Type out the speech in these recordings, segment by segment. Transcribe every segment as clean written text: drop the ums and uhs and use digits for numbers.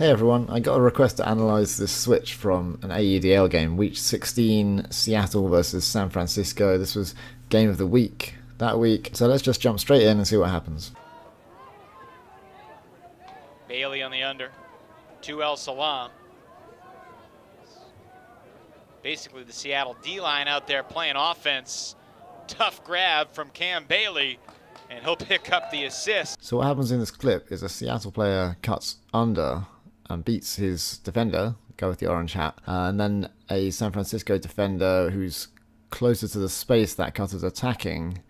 Hey everyone, I got a request to analyse this switch from an AUDL game, Week 16, Seattle versus San Francisco. This was game of the week that week, so let's just jump straight in and see what happens. Bailey on the under, 2L Salam. Basically the Seattle D-line out there playing offense. Tough grab from Cam Bailey, and he'll pick up the assist. So what happens in this clip is a Seattle player cuts under and beats his defender, go with the orange hat, and then a San Francisco defender who's closer to the space that cutter's attacking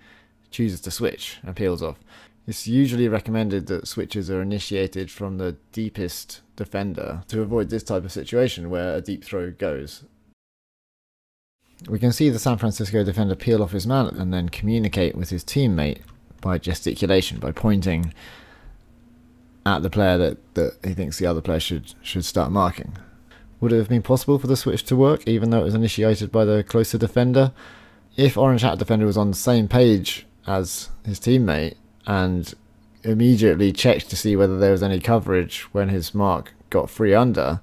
chooses to switch and peels off. It's usually recommended that switches are initiated from the deepest defender to avoid this type of situation where a deep throw goes. We can see the San Francisco defender peel off his man and then communicate with his teammate by gesticulation, by pointing at the player that he thinks the other player should start marking. Would it have been possible for the switch to work even though it was initiated by the closer defender? If orange hat defender was on the same page as his teammate and immediately checked to see whether there was any coverage when his mark got free under,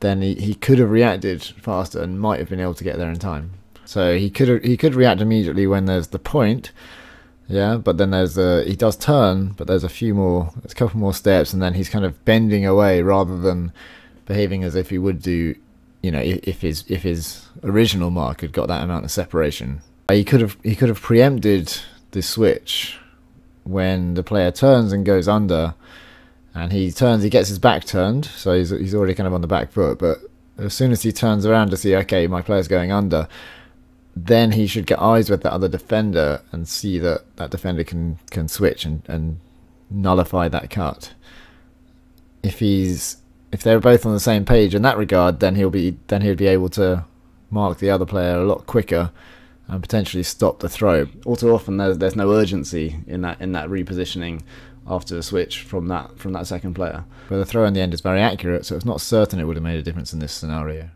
then he could have reacted faster and might have been able to get there in time. So he could react immediately when there's the point. Yeah, but then he does turn, but there's a couple more steps, and then he's kind of bending away rather than behaving as if he would do, you know, if his original mark had got that amount of separation. He could have preempted the switch when the player turns and goes under, and he gets his back turned, so he's already kind of on the back foot. But as soon as he turns around to see, okay, my player's going under, then he should get eyes with that other defender and see that that defender can switch and nullify that cut. If they're both on the same page in that regard, then he'll be able to mark the other player a lot quicker and potentially stop the throw. All too often there's no urgency in that repositioning after the switch from that second player. But the throw in the end is very accurate, so it's not certain it would have made a difference in this scenario.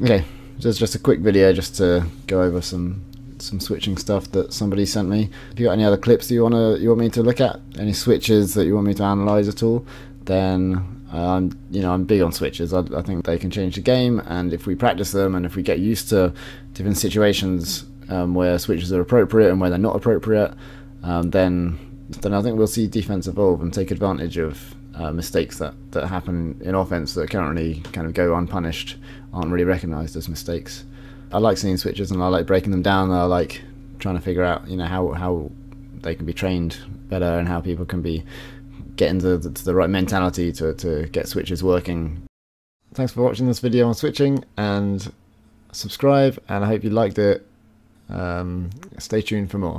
Okay. Just a quick video just to go over some switching stuff that somebody sent me. If you got any other clips that you want me to look at, any switches that you want me to analyze at all, then I'm big on switches. I think they can change the game, and if we practice them and if we get used to different situations where switches are appropriate and where they're not appropriate, then I think we'll see defense evolve and take advantage of mistakes that happen in offense that currently kind of go unpunished, aren't really recognized as mistakes. I like seeing switches and I like breaking them down, and I like trying to figure out, you know, how they can be trained better and how people can be getting to the right mentality to get switches working. Thanks for watching this video on switching, and subscribe, and I hope you liked it. Stay tuned for more.